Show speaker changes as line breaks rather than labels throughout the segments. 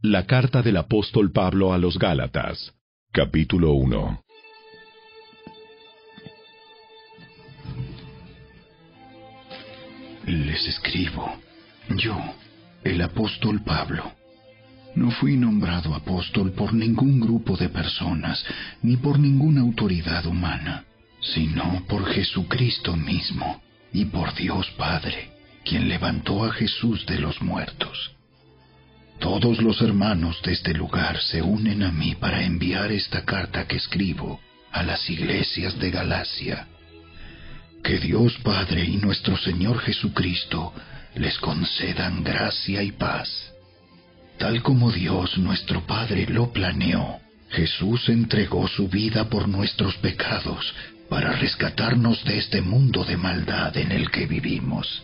La carta del apóstol Pablo a los Gálatas, capítulo 1.
Les escribo, yo, el apóstol Pablo. No fui nombrado apóstol por ningún grupo de personas, ni por ninguna autoridad humana, sino por Jesucristo mismo, y por Dios Padre, quien levantó a Jesús de los muertos. Todos los hermanos de este lugar se unen a mí para enviar esta carta que escribo a las iglesias de Galacia. Que Dios Padre y nuestro Señor Jesucristo les concedan gracia y paz. Tal como Dios nuestro Padre lo planeó, Jesús entregó su vida por nuestros pecados para rescatarnos de este mundo de maldad en el que vivimos.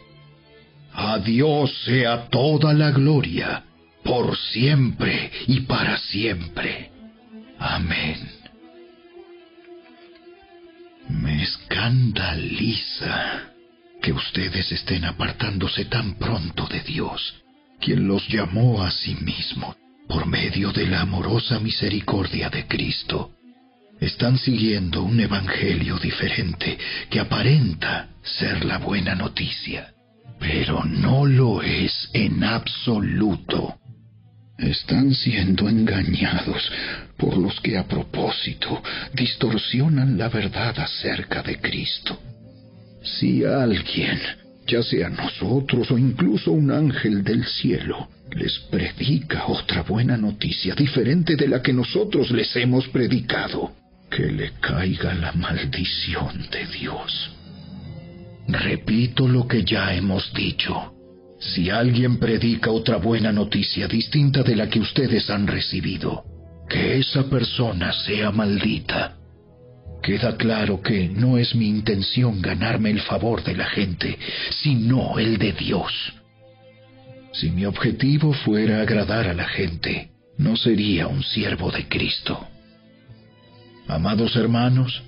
A Dios sea toda la gloria, por siempre y para siempre. Amén. Me escandaliza que ustedes estén apartándose tan pronto de Dios, quien los llamó a sí mismo por medio de la amorosa misericordia de Cristo. Están siguiendo un evangelio diferente que aparenta ser la buena noticia, pero no lo es en absoluto. Están siendo engañados por los que a propósito distorsionan la verdad acerca de Cristo. Si alguien, ya sea nosotros o incluso un ángel del cielo, les predica otra buena noticia diferente de la que nosotros les hemos predicado, que le caiga la maldición de Dios. Repito lo que ya hemos dicho. Si alguien predica otra buena noticia distinta de la que ustedes han recibido, que esa persona sea maldita. Queda claro que no es mi intención ganarme el favor de la gente, sino el de Dios. Si mi objetivo fuera agradar a la gente, no sería un siervo de Cristo. Amados hermanos,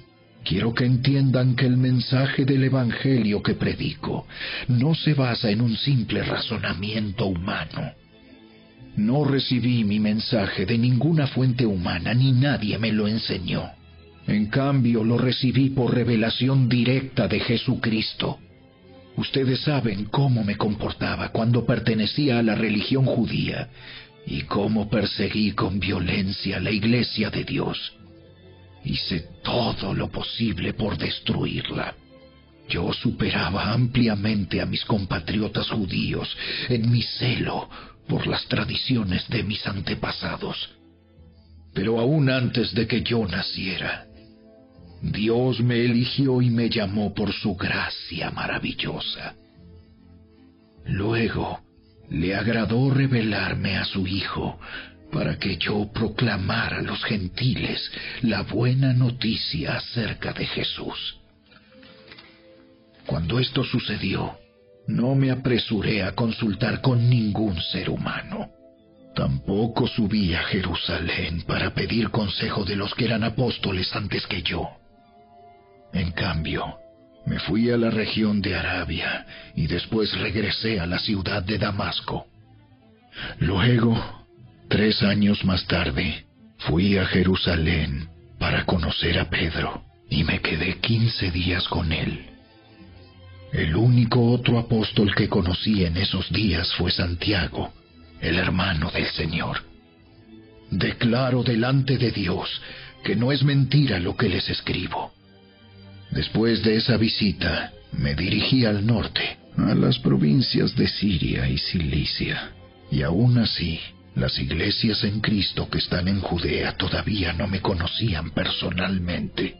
quiero que entiendan que el mensaje del Evangelio que predico no se basa en un simple razonamiento humano. No recibí mi mensaje de ninguna fuente humana, ni nadie me lo enseñó. En cambio, lo recibí por revelación directa de Jesucristo. Ustedes saben cómo me comportaba cuando pertenecía a la religión judía y cómo perseguí con violencia la iglesia de Dios. Hice todo lo posible por destruirla. Yo superaba ampliamente a mis compatriotas judíos en mi celo por las tradiciones de mis antepasados. Pero aún antes de que yo naciera, Dios me eligió y me llamó por su gracia maravillosa. Luego, le agradó revelarme a su Hijo para que yo proclamara a los gentiles la buena noticia acerca de Jesús. Cuando esto sucedió, no me apresuré a consultar con ningún ser humano. Tampoco subí a Jerusalén para pedir consejo de los que eran apóstoles antes que yo. En cambio, me fui a la región de Arabia y después regresé a la ciudad de Damasco. Luego, 3 años más tarde, fui a Jerusalén para conocer a Pedro y me quedé 15 días con él. El único otro apóstol que conocí en esos días fue Santiago, el hermano del Señor. Declaro delante de Dios que no es mentira lo que les escribo. Después de esa visita, me dirigí al norte, a las provincias de Siria y Cilicia, y aún así, las iglesias en Cristo que están en Judea todavía no me conocían personalmente.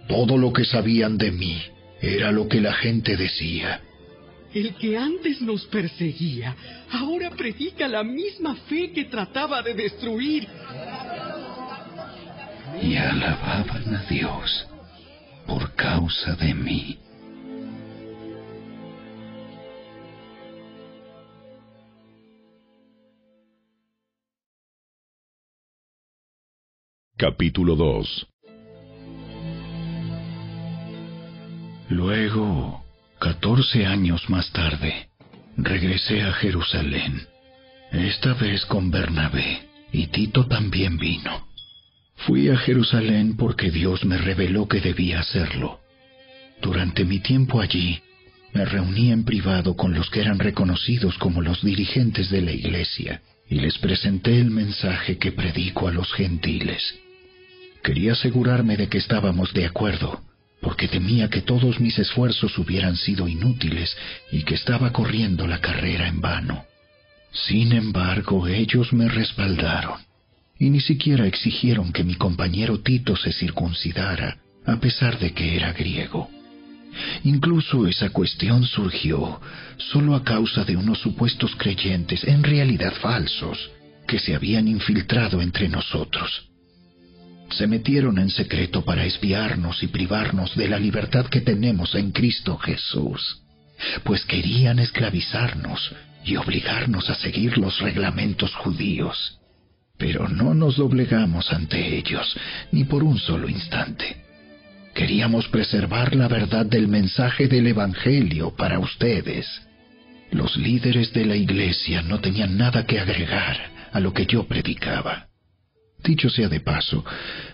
Todo lo que sabían de mí era lo que la gente decía.
El que antes nos perseguía, ahora predica la misma fe que trataba de destruir.
Y alababan a Dios por causa de mí.
Capítulo 2.
Luego, 14 años más tarde, regresé a Jerusalén esta vez con Bernabé, y Tito también vino. Fui a Jerusalén porque Dios me reveló que debía hacerlo. Durante mi tiempo allí, me reuní en privado con los que eran reconocidos como los dirigentes de la iglesia y les presenté el mensaje que predico a los gentiles. Quería asegurarme de que estábamos de acuerdo, porque temía que todos mis esfuerzos hubieran sido inútiles y que estaba corriendo la carrera en vano. Sin embargo, ellos me respaldaron y ni siquiera exigieron que mi compañero Tito se circuncidara, a pesar de que era griego. Incluso esa cuestión surgió solo a causa de unos supuestos creyentes, en realidad falsos, que se habían infiltrado entre nosotros. Se metieron en secreto para espiarnos y privarnos de la libertad que tenemos en Cristo Jesús, pues querían esclavizarnos y obligarnos a seguir los reglamentos judíos. Pero no nos doblegamos ante ellos, ni por un solo instante. Queríamos preservar la verdad del mensaje del Evangelio para ustedes. Los líderes de la iglesia no tenían nada que agregar a lo que yo predicaba. Dicho sea de paso,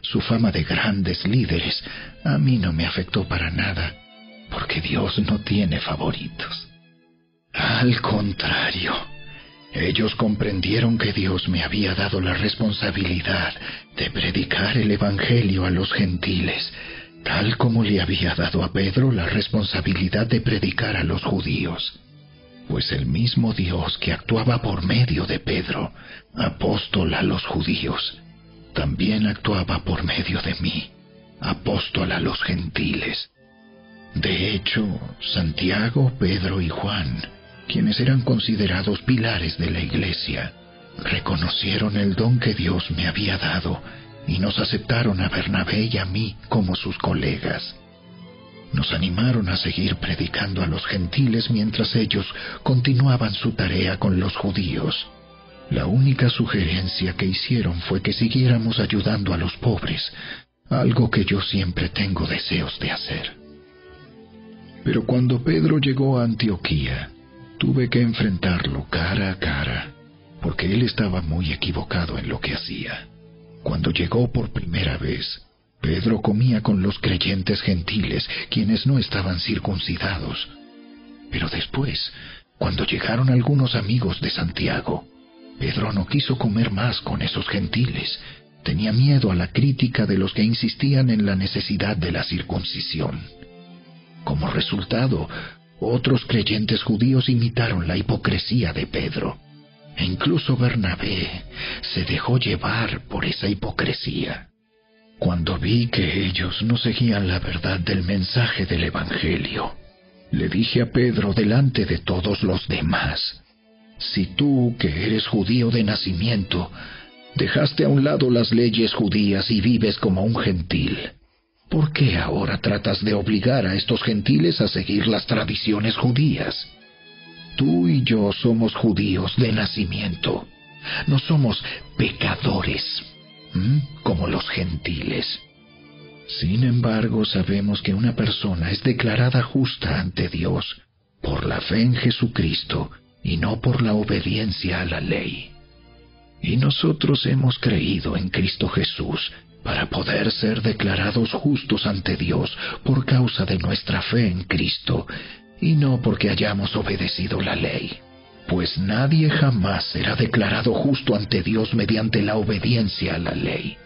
su fama de grandes líderes a mí no me afectó para nada, porque Dios no tiene favoritos. Al contrario, ellos comprendieron que Dios me había dado la responsabilidad de predicar el Evangelio a los gentiles, tal como le había dado a Pedro la responsabilidad de predicar a los judíos. Pues el mismo Dios que actuaba por medio de Pedro, apóstol a los judíos, también actuaba por medio de mí, apóstol a los gentiles. De hecho, Santiago, Pedro y Juan, quienes eran considerados pilares de la iglesia, reconocieron el don que Dios me había dado y nos aceptaron a Bernabé y a mí como sus colegas. Nos animaron a seguir predicando a los gentiles mientras ellos continuaban su tarea con los judíos. La única sugerencia que hicieron fue que siguiéramos ayudando a los pobres, algo que yo siempre tengo deseos de hacer. Pero cuando Pedro llegó a Antioquía, tuve que enfrentarlo cara a cara, porque él estaba muy equivocado en lo que hacía. Cuando llegó por primera vez, Pedro comía con los creyentes gentiles, quienes no estaban circuncidados. Pero después, cuando llegaron algunos amigos de Santiago, Pedro no quiso comer más con esos gentiles. Tenía miedo a la crítica de los que insistían en la necesidad de la circuncisión. Como resultado, otros creyentes judíos imitaron la hipocresía de Pedro. E incluso Bernabé se dejó llevar por esa hipocresía. Cuando vi que ellos no seguían la verdad del mensaje del Evangelio, le dije a Pedro delante de todos los demás: si tú, que eres judío de nacimiento, dejaste a un lado las leyes judías y vives como un gentil, ¿por qué ahora tratas de obligar a estos gentiles a seguir las tradiciones judías? Tú y yo somos judíos de nacimiento. No somos pecadores, como los gentiles. Sin embargo, sabemos que una persona es declarada justa ante Dios por la fe en Jesucristo y no por la obediencia a la ley. Y nosotros hemos creído en Cristo Jesús para poder ser declarados justos ante Dios por causa de nuestra fe en Cristo, y no porque hayamos obedecido la ley. Pues nadie jamás será declarado justo ante Dios mediante la obediencia a la ley.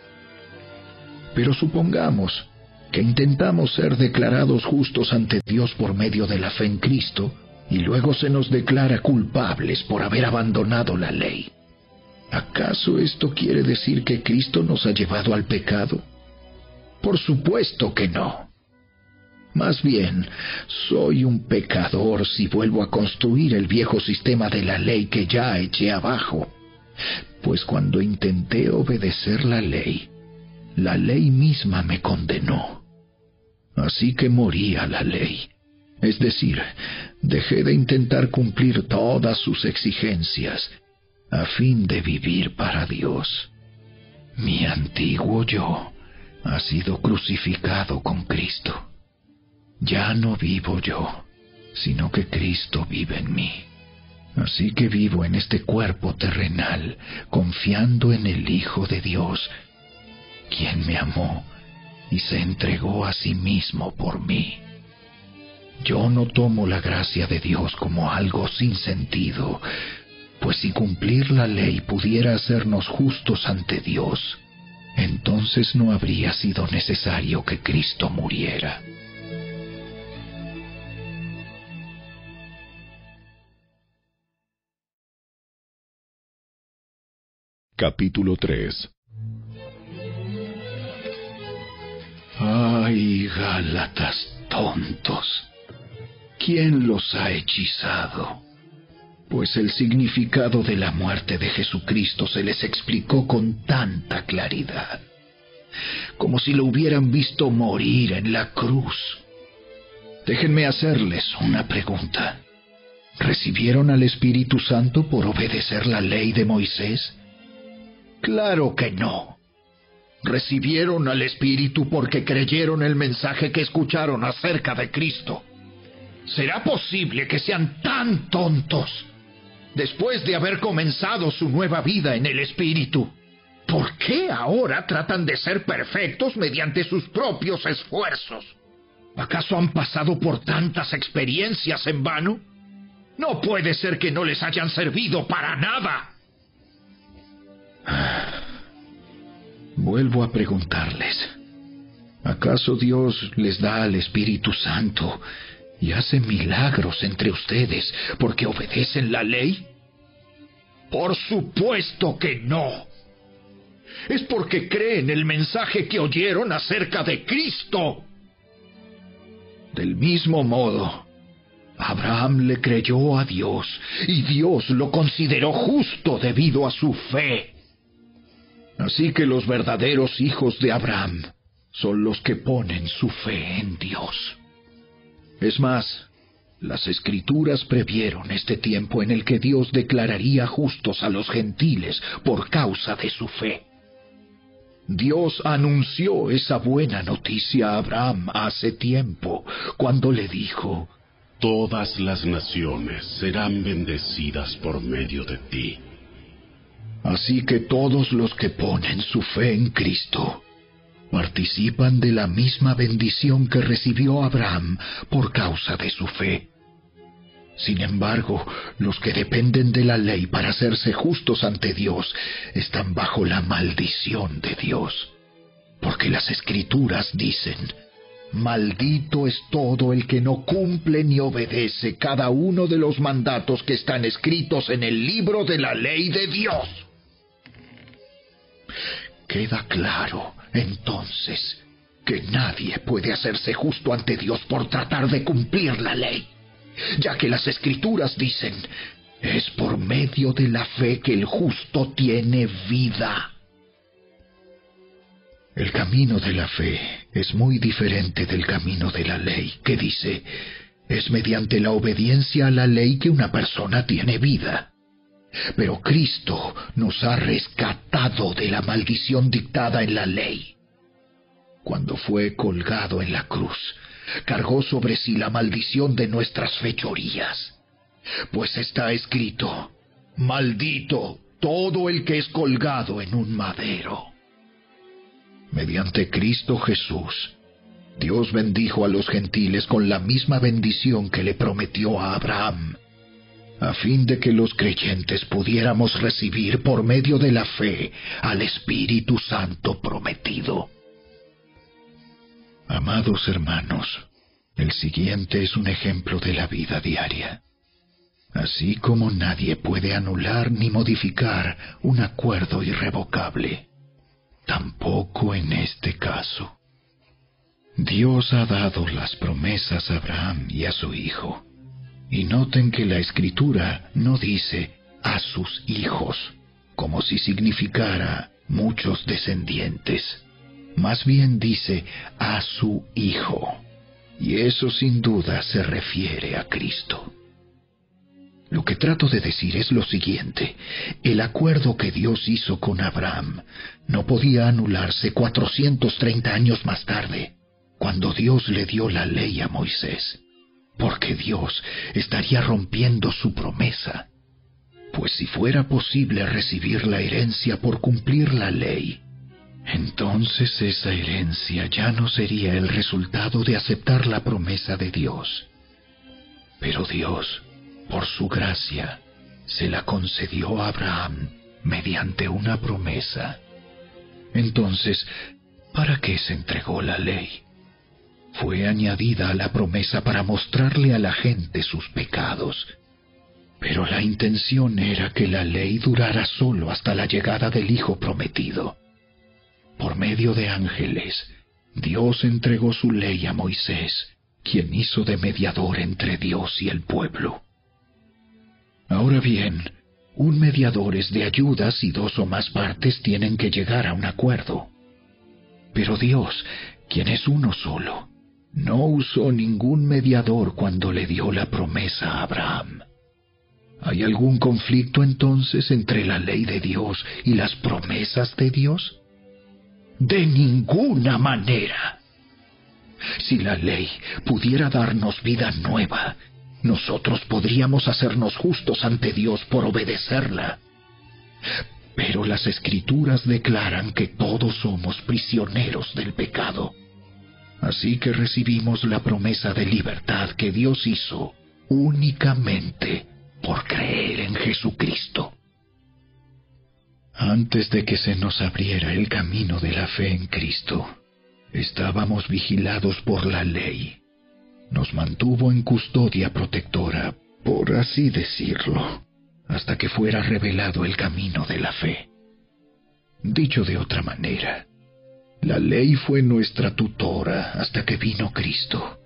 Pero supongamos que intentamos ser declarados justos ante Dios por medio de la fe en Cristo, y luego se nos declara culpables por haber abandonado la ley. ¿Acaso esto quiere decir que Cristo nos ha llevado al pecado? Por supuesto que no. Más bien, soy un pecador si vuelvo a construir el viejo sistema de la ley que ya eché abajo. Pues cuando intenté obedecer la ley misma me condenó. Así que morí a la ley. Es decir, dejé de intentar cumplir todas sus exigencias a fin de vivir para Dios. Mi antiguo yo ha sido crucificado con Cristo. Ya no vivo yo, sino que Cristo vive en mí. Así que vivo en este cuerpo terrenal, confiando en el Hijo de Dios, quien me amó y se entregó a sí mismo por mí. Yo no tomo la gracia de Dios como algo sin sentido, pues si cumplir la ley pudiera hacernos justos ante Dios, entonces no habría sido necesario que Cristo muriera.
Capítulo 3.
¡Ay, Gálatas tontos! ¿Quién los ha hechizado? Pues el significado de la muerte de Jesucristo se les explicó con tanta claridad, como si lo hubieran visto morir en la cruz. Déjenme hacerles una pregunta. ¿Recibieron al Espíritu Santo por obedecer la ley de Moisés? ¡Claro que no! Recibieron al Espíritu porque creyeron el mensaje que escucharon acerca de Cristo. ¿Será posible que sean tan tontos después de haber comenzado su nueva vida en el Espíritu? ¿Por qué ahora tratan de ser perfectos mediante sus propios esfuerzos? ¿Acaso han pasado por tantas experiencias en vano? No puede ser que no les hayan servido para nada. Vuelvo a preguntarles, ¿acaso Dios les da al Espíritu Santo y hace milagros entre ustedes porque obedecen la ley? Por supuesto que no. Es porque creen el mensaje que oyeron acerca de Cristo. Del mismo modo, Abraham le creyó a Dios y Dios lo consideró justo debido a su fe. Así que los verdaderos hijos de Abraham son los que ponen su fe en Dios. Es más, las Escrituras previeron este tiempo en el que Dios declararía justos a los gentiles por causa de su fe. Dios anunció esa buena noticia a Abraham hace tiempo, cuando le dijo:
Todas las naciones serán bendecidas por medio de ti.
Así que todos los que ponen su fe en Cristo participan de la misma bendición que recibió Abraham por causa de su fe. Sin embargo, los que dependen de la ley para hacerse justos ante Dios están bajo la maldición de Dios, porque las Escrituras dicen: maldito es todo el que no cumple ni obedece cada uno de los mandatos que están escritos en el libro de la ley de Dios. Queda claro, entonces, que nadie puede hacerse justo ante Dios por tratar de cumplir la ley, ya que las Escrituras dicen: es por medio de la fe que el justo tiene vida. El camino de la fe es muy diferente del camino de la ley, que dice: es mediante la obediencia a la ley que una persona tiene vida. Pero Cristo nos ha rescatado de la maldición dictada en la ley. Cuando fue colgado en la cruz, cargó sobre sí la maldición de nuestras fechorías. Pues está escrito: maldito todo el que es colgado en un madero. Mediante Cristo Jesús, Dios bendijo a los gentiles con la misma bendición que le prometió a Abraham, a fin de que los creyentes pudiéramos recibir por medio de la fe al Espíritu Santo prometido. Amados hermanos, el siguiente es un ejemplo de la vida diaria. Así como nadie puede anular ni modificar un acuerdo irrevocable, tampoco en este caso. Dios ha dado las promesas a Abraham y a su hijo. Y noten que la Escritura no dice a sus hijos, como si significara muchos descendientes. Más bien dice a su Hijo. Y eso sin duda se refiere a Cristo. Lo que trato de decir es lo siguiente: el acuerdo que Dios hizo con Abraham no podía anularse 430 años más tarde, cuando Dios le dio la ley a Moisés, porque Dios estaría rompiendo su promesa Pues si fuera posible recibir la herencia por cumplir la ley, entonces esa herencia ya no sería el resultado de aceptar la promesa de Dios. Pero Dios, por su gracia, se la concedió a Abraham mediante una promesa. Entonces, ¿para qué se entregó la ley? Fue añadida a la promesa para mostrarle a la gente sus pecados. Pero la intención era que la ley durara solo hasta la llegada del Hijo prometido. Por medio de ángeles, Dios entregó su ley a Moisés, quien hizo de mediador entre Dios y el pueblo. Ahora bien, un mediador es de ayuda si dos o más partes tienen que llegar a un acuerdo. Pero Dios, quien es uno solo, no usó ningún mediador cuando le dio la promesa a Abraham. ¿Hay algún conflicto entonces entre la ley de Dios y las promesas de Dios? De ninguna manera. Si la ley pudiera darnos vida nueva, nosotros podríamos hacernos justos ante Dios por obedecerla. Pero las Escrituras declaran que todos somos prisioneros del pecado. Así que recibimos la promesa de libertad que Dios hizo únicamente por creer en Jesucristo. Antes de que se nos abriera el camino de la fe en Cristo, estábamos vigilados por la ley. Nos mantuvo en custodia protectora, por así decirlo, hasta que fuera revelado el camino de la fe. Dicho de otra manera, la ley fue nuestra tutora hasta que vino Cristo.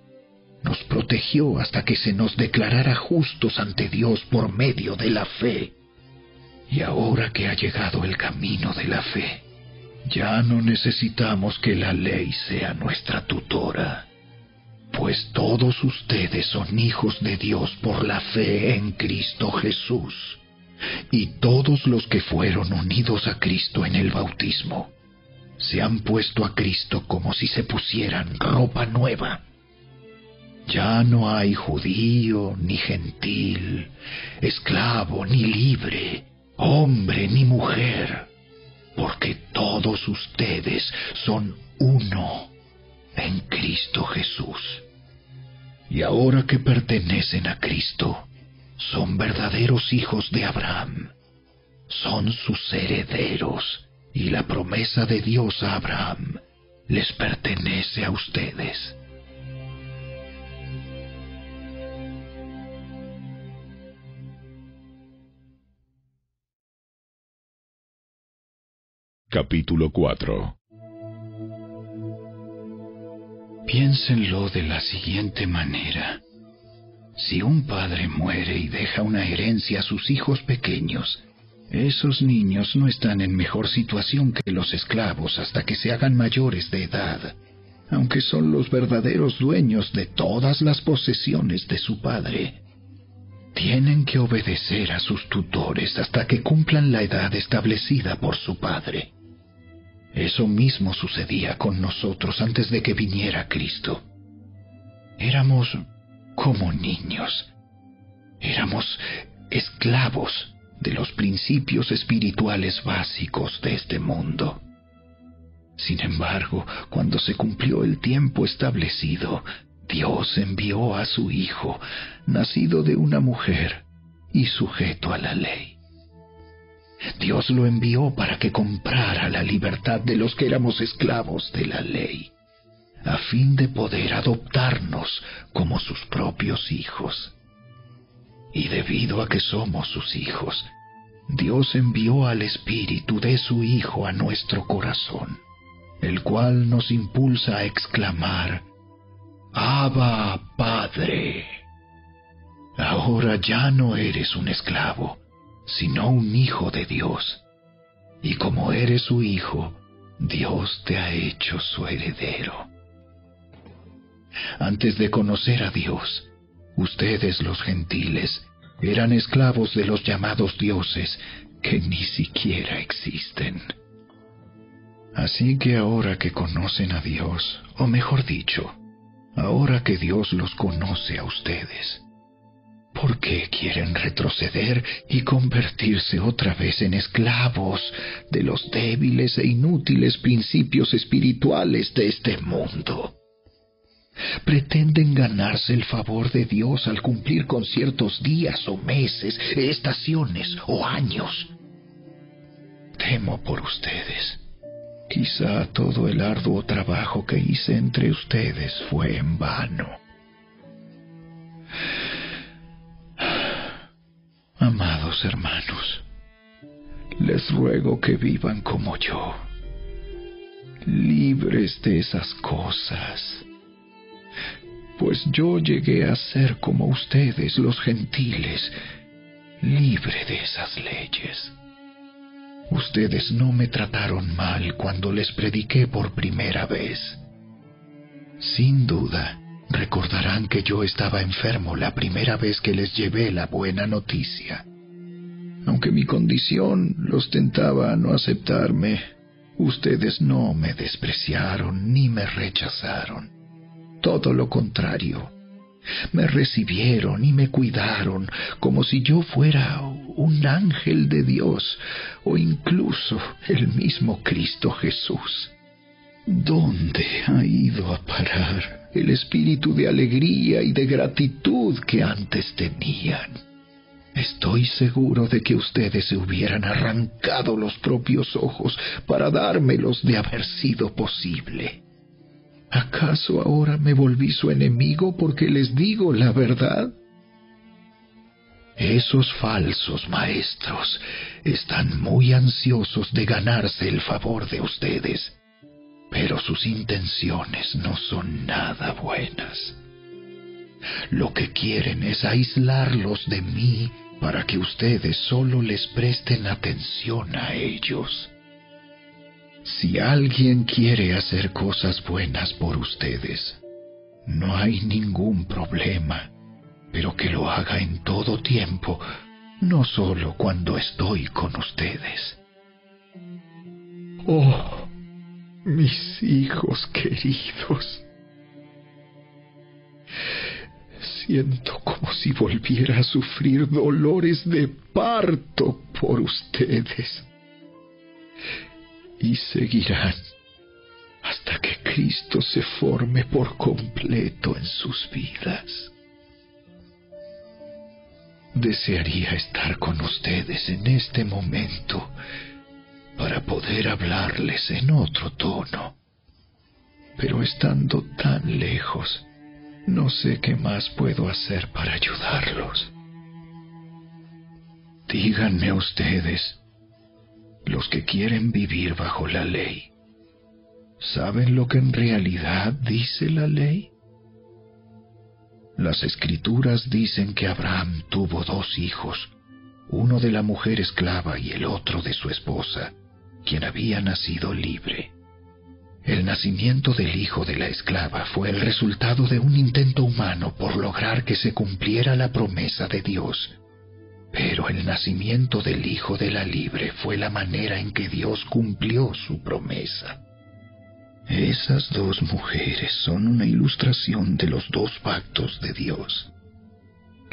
Nos protegió hasta que se nos declarara justos ante Dios por medio de la fe. Y ahora que ha llegado el camino de la fe, ya no necesitamos que la ley sea nuestra tutora, pues todos ustedes son hijos de Dios por la fe en Cristo Jesús, y todos los que fueron unidos a Cristo en el bautismo se han puesto a Cristo como si se pusieran ropa nueva. Ya no hay judío ni gentil, esclavo ni libre, hombre ni mujer, porque todos ustedes son uno en Cristo Jesús. Y ahora que pertenecen a Cristo, son verdaderos hijos de Abraham, son sus herederos, y la promesa de Dios a Abraham les pertenece a ustedes.
Capítulo 4.
Piénsenlo de la siguiente manera. Si un padre muere y deja una herencia a sus hijos pequeños, esos niños no están en mejor situación que los esclavos hasta que se hagan mayores de edad, aunque son los verdaderos dueños de todas las posesiones de su padre. Tienen que obedecer a sus tutores hasta que cumplan la edad establecida por su padre. Eso mismo sucedía con nosotros antes de que viniera Cristo. Éramos como niños. Éramos esclavos de los principios espirituales básicos de este mundo. Sin embargo, cuando se cumplió el tiempo establecido, Dios envió a su Hijo, nacido de una mujer y sujeto a la ley. Dios lo envió para que comprara la libertad de los que éramos esclavos de la ley, a fin de poder adoptarnos como sus propios hijos. Y debido a que somos sus hijos, Dios envió al Espíritu de su Hijo a nuestro corazón, el cual nos impulsa a exclamar: Abba, Padre. Ahora ya no eres un esclavo, sino un hijo de Dios. Y como eres su hijo, Dios te ha hecho su heredero. Antes de conocer a Dios, ustedes los gentiles eran esclavos de los llamados dioses que ni siquiera existen. Así que ahora que conocen a Dios, o mejor dicho, ahora que Dios los conoce a ustedes, ¿Por qué quieren retroceder y convertirse otra vez en esclavos de los débiles e inútiles principios espirituales de este mundo? Pretenden ganarse el favor de Dios al cumplir con ciertos días o meses, estaciones o años. Temo por ustedes. Quizá todo el arduo trabajo que hice entre ustedes fue en vano. Amados hermanos, les ruego que vivan como yo, libres de esas cosas, pues yo llegué a ser como ustedes, los gentiles, libre de esas leyes. Ustedes no me trataron mal cuando les prediqué por primera vez. Sin duda, recordarán que yo estaba enfermo la primera vez que les llevé la buena noticia. Aunque mi condición los tentaba a no aceptarme, ustedes no me despreciaron ni me rechazaron. Todo lo contrario, me recibieron y me cuidaron como si yo fuera un ángel de Dios o incluso el mismo Cristo Jesús. ¿Dónde ha ido a parar el espíritu de alegría y de gratitud que antes tenían? Estoy seguro de que ustedes se hubieran arrancado los propios ojos para dármelos de haber sido posible. ¿Acaso ahora me volví su enemigo porque les digo la verdad? Esos falsos maestros están muy ansiosos de ganarse el favor de ustedes, pero sus intenciones no son nada buenas. Lo que quieren es aislarlos de mí para que ustedes solo les presten atención a ellos. Si alguien quiere hacer cosas buenas por ustedes, no hay ningún problema, pero que lo haga en todo tiempo, no solo cuando estoy con ustedes. Oh, mis hijos queridos, siento como si volviera a sufrir dolores de parto por ustedes. Y seguirán hasta que Cristo se forme por completo en sus vidas. Desearía estar con ustedes en este momento para poder hablarles en otro tono, pero estando tan lejos, no sé qué más puedo hacer para ayudarlos. Díganme ustedes, los que quieren vivir bajo la ley, ¿saben lo que en realidad dice la ley? Las Escrituras dicen que Abraham tuvo 2 hijos, uno de la mujer esclava y el otro de su esposa, quien había nacido libre. El nacimiento del hijo de la esclava fue el resultado de un intento humano por lograr que se cumpliera la promesa de Dios. Pero el nacimiento del hijo de la libre fue la manera en que Dios cumplió su promesa. Esas 2 mujeres son una ilustración de los 2 pactos de Dios.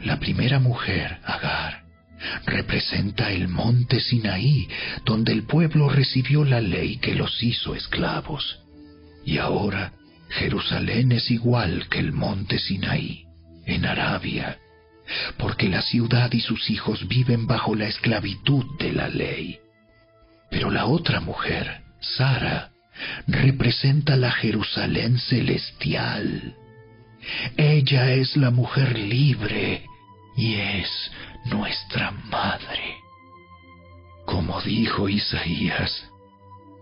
La primera mujer, Agar, representa el monte Sinaí, donde el pueblo recibió la ley que los hizo esclavos. Y ahora Jerusalén es igual que el monte Sinaí, en Arabia, porque la ciudad y sus hijos viven bajo la esclavitud de la ley. Pero la otra mujer, Sara, representa la Jerusalén celestial. Ella es la mujer libre y es nuestra madre. Como dijo Isaías: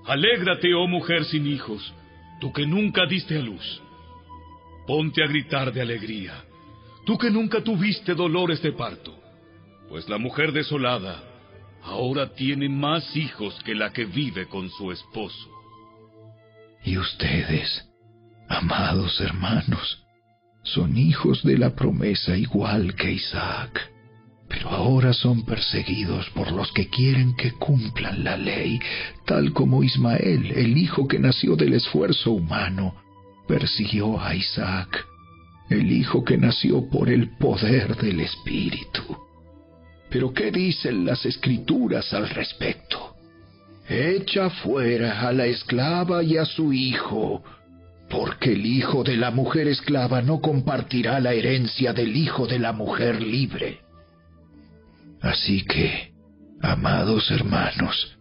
Alégrate, oh mujer sin hijos, tú que nunca diste a luz. Ponte a gritar de alegría, tú que nunca tuviste dolores de parto, pues la mujer desolada ahora tiene más hijos que la que vive con su esposo.
Y ustedes, amados hermanos, son hijos de la promesa igual que Isaac, pero ahora son perseguidos por los que quieren que cumplan la ley, tal como Ismael, el hijo que nació del esfuerzo humano, persiguió a Isaac. el Hijo que nació por el poder del Espíritu. Pero ¿qué dicen las Escrituras al respecto? Echa fuera a la esclava y a su hijo, porque el hijo de la mujer esclava no compartirá la herencia del hijo de la mujer libre. Así que, amados hermanos,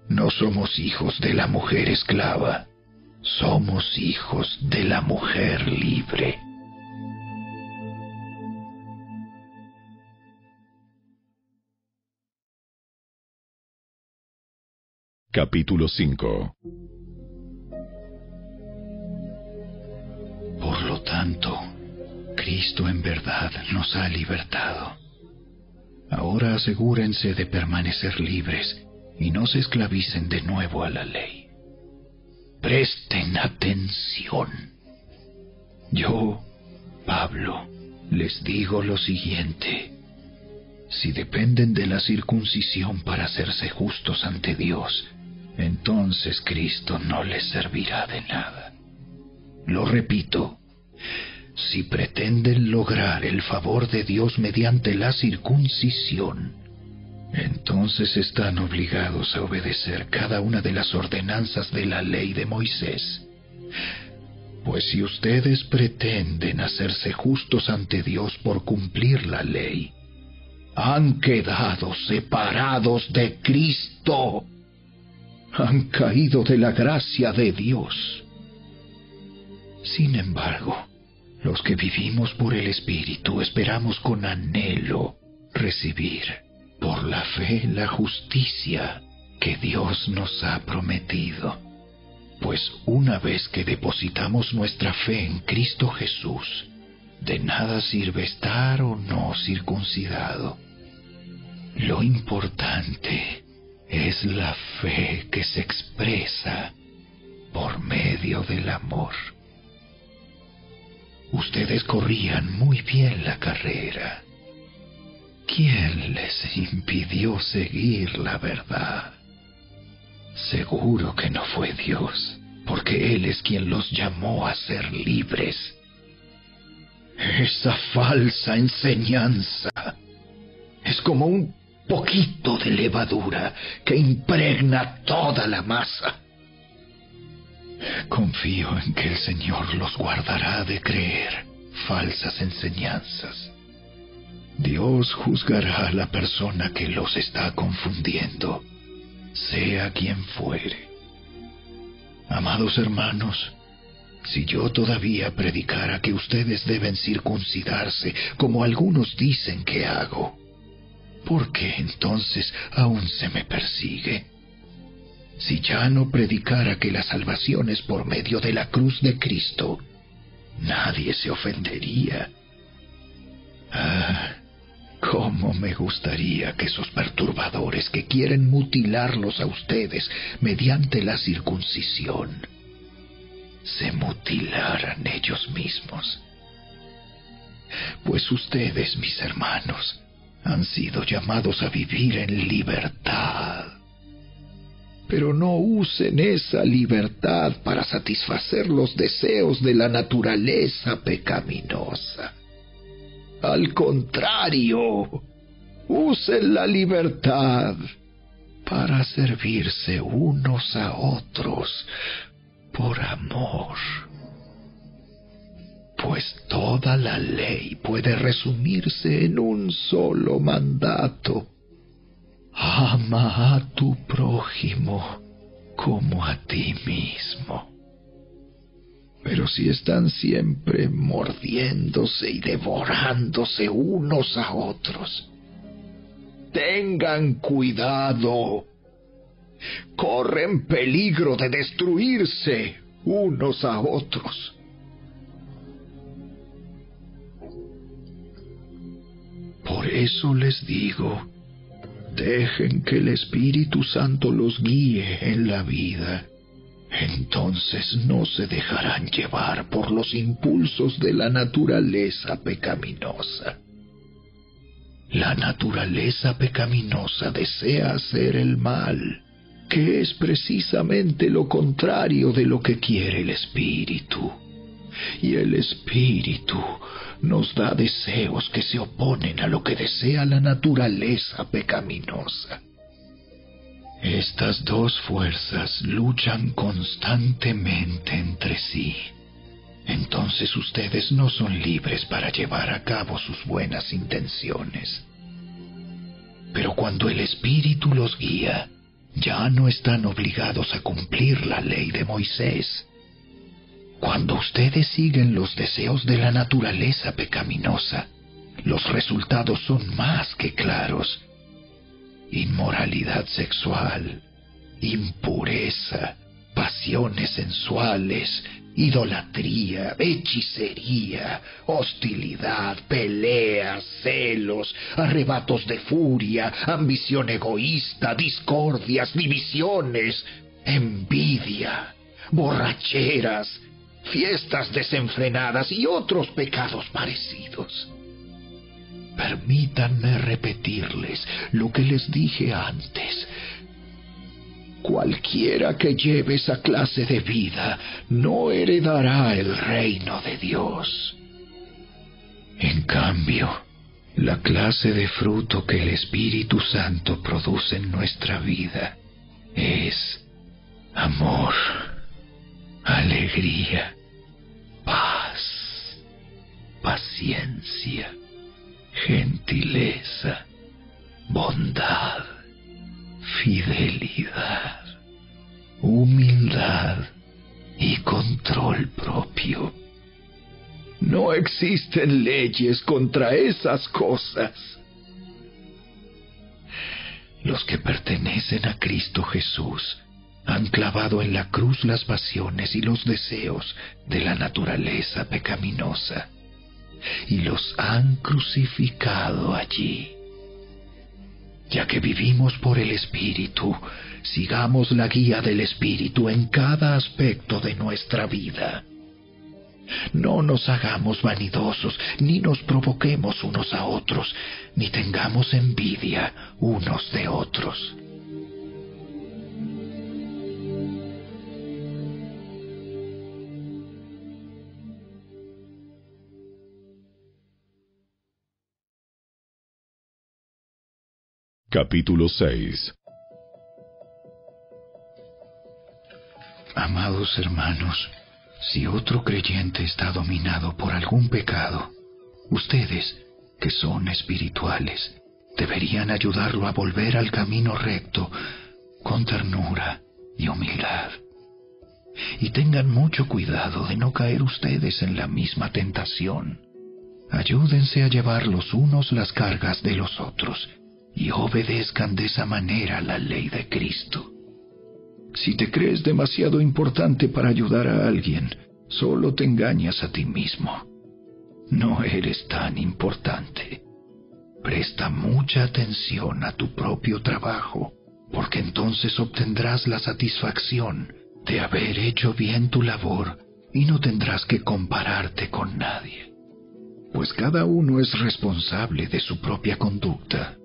no somos hijos de la mujer esclava, somos hijos de la mujer libre.
Capítulo 5.
Por lo tanto, Cristo en verdad nos ha libertado. Ahora asegúrense de permanecer libres y no se esclavicen de nuevo a la ley. Presten atención. Yo, Pablo, les digo lo siguiente. Si dependen de la circuncisión para hacerse justos ante Dios, entonces Cristo no les servirá de nada. Lo repito, si pretenden lograr el favor de Dios mediante la circuncisión, entonces están obligados a obedecer cada una de las ordenanzas de la ley de Moisés. Pues si ustedes pretenden hacerse justos ante Dios por cumplir la ley, han quedado separados de Cristo. Han caído de la gracia de Dios. Sin embargo, los que vivimos por el Espíritu esperamos con anhelo recibir por la fe la justicia que Dios nos ha prometido. Pues una vez que depositamos nuestra fe en Cristo Jesús, de nada sirve estar o no circuncidado. Lo importante es la fe que se expresa por medio del amor. Ustedes corrían muy bien la carrera. ¿Quién les impidió seguir la verdad? Seguro que no fue Dios, porque Él es quien los llamó a ser libres. Esa falsa enseñanza es como un poquito de levadura que impregna toda la masa. Confío en que el Señor los guardará de creer falsas enseñanzas. Dios juzgará a la persona que los está confundiendo, sea quien fuere. Amados hermanos, si yo todavía predicara que ustedes deben circuncidarse, como algunos dicen que hago, ¿por qué entonces aún se me persigue? Si ya no predicara que la salvación es por medio de la cruz de Cristo, nadie se ofendería. Cómo me gustaría que esos perturbadores que quieren mutilarlos a ustedes mediante la circuncisión se mutilaran ellos mismos. Pues ustedes, mis hermanos, han sido llamados a vivir en libertad. Pero no usen esa libertad para satisfacer los deseos de la naturaleza pecaminosa. Al contrario, usen la libertad para servirse unos a otros por amor. Pues toda la ley puede resumirse en un solo mandato: ama a tu prójimo como a ti mismo. Pero si están siempre mordiéndose y devorándose unos a otros, tengan cuidado. Corren peligro de destruirse unos a otros. Por eso les digo, dejen que el Espíritu Santo los guíe en la vida. Entonces no se dejarán llevar por los impulsos de la naturaleza pecaminosa. La naturaleza pecaminosa desea hacer el mal, que es precisamente lo contrario de lo que quiere el Espíritu. y el Espíritu nos da deseos que se oponen a lo que desea la naturaleza pecaminosa. Estas dos fuerzas luchan constantemente entre sí. Entonces ustedes no son libres para llevar a cabo sus buenas intenciones. Pero cuando el Espíritu los guía, ya no están obligados a cumplir la ley de Moisés. Cuando ustedes siguen los deseos de la naturaleza pecaminosa, los resultados son más que claros. Inmoralidad sexual, impureza, pasiones sensuales, idolatría, hechicería, hostilidad, peleas, celos, arrebatos de furia, ambición egoísta, discordias, divisiones, envidia, borracheras, fiestas desenfrenadas y otros pecados parecidos. Permítanme repetirles lo que les dije antes. Cualquiera que lleve esa clase de vida no heredará el reino de Dios. En cambio, la clase de fruto que el Espíritu Santo produce en nuestra vida es amor, alegría, paz, paciencia, gentileza, bondad, fidelidad, humildad y control propio. No existen leyes contra esas cosas. Los que pertenecen a Cristo Jesús han clavado en la cruz las pasiones y los deseos de la naturaleza pecaminosa y los han crucificado allí. Ya que vivimos por el Espíritu, sigamos la guía del Espíritu en cada aspecto de nuestra vida. No nos hagamos vanidosos, ni nos provoquemos unos a otros, ni tengamos envidia unos de otros.
Capítulo 6.
Amados hermanos, si otro creyente está dominado por algún pecado, ustedes, que son espirituales, deberían ayudarlo a volver al camino recto con ternura y humildad. Y tengan mucho cuidado de no caer ustedes en la misma tentación. Ayúdense a llevar los unos las cargas de los otros y obedezcan de esa manera la ley de Cristo. Si te crees demasiado importante para ayudar a alguien, solo te engañas a ti mismo. No eres tan importante. Presta mucha atención a tu propio trabajo, porque entonces obtendrás la satisfacción de haber hecho bien tu labor y no tendrás que compararte con nadie. Pues cada uno es responsable de su propia conducta.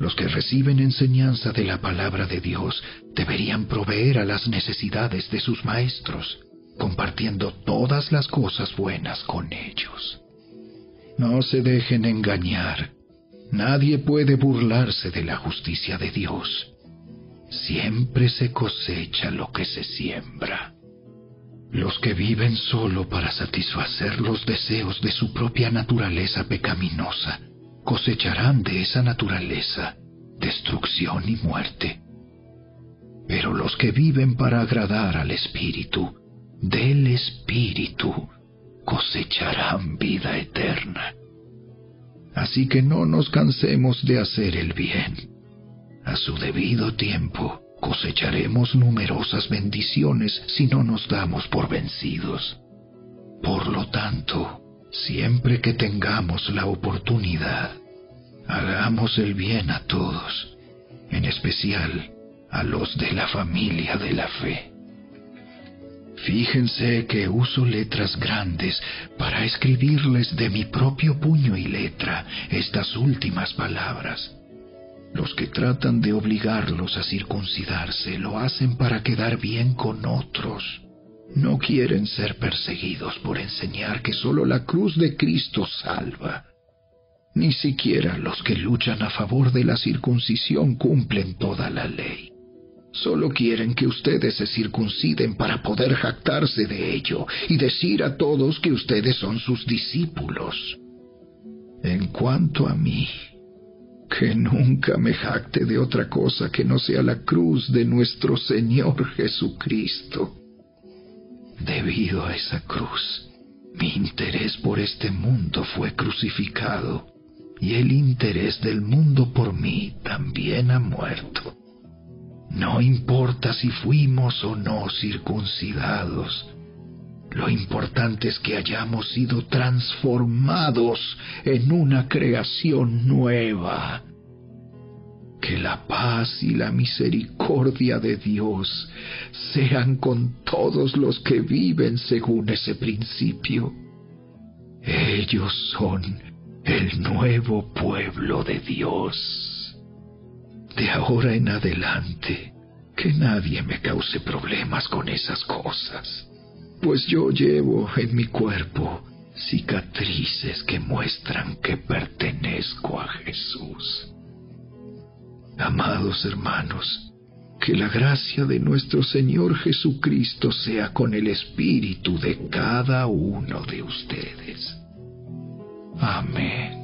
Los que reciben enseñanza de la palabra de Dios deberían proveer a las necesidades de sus maestros, compartiendo todas las cosas buenas con ellos. No se dejen engañar. Nadie puede burlarse de la justicia de Dios. Siempre se cosecha lo que se siembra. Los que viven solo para satisfacer los deseos de su propia naturaleza pecaminosa cosecharán de esa naturaleza destrucción y muerte. Pero los que viven para agradar al Espíritu, del Espíritu, cosecharán vida eterna. Así que no nos cansemos de hacer el bien. A su debido tiempo cosecharemos numerosas bendiciones si no nos damos por vencidos. Por lo tanto, siempre que tengamos la oportunidad, hagamos el bien a todos, en especial a los de la familia de la fe. Fíjense que uso letras grandes para escribirles de mi propio puño y letra estas últimas palabras. Los que tratan de obligarlos a circuncidarse lo hacen para quedar bien con otros. No quieren ser perseguidos por enseñar que solo la cruz de Cristo salva. Ni siquiera los que luchan a favor de la circuncisión cumplen toda la ley. Solo quieren que ustedes se circunciden para poder jactarse de ello y decir a todos que ustedes son sus discípulos. En cuanto a mí, que nunca me jacte de otra cosa que no sea la cruz de nuestro Señor Jesucristo. Debido a esa cruz, mi interés por este mundo fue crucificado, y el interés del mundo por mí también ha muerto. No importa si fuimos o no circuncidados, lo importante es que hayamos sido transformados en una creación nueva. Que la paz y la misericordia de Dios sean con todos los que viven según ese principio. Ellos son el nuevo pueblo de Dios. De ahora en adelante, que nadie me cause problemas con esas cosas, pues yo llevo en mi cuerpo cicatrices que muestran que pertenezco a Jesús. Amados hermanos, que la gracia de nuestro Señor Jesucristo sea con el espíritu de cada uno de ustedes. Amén.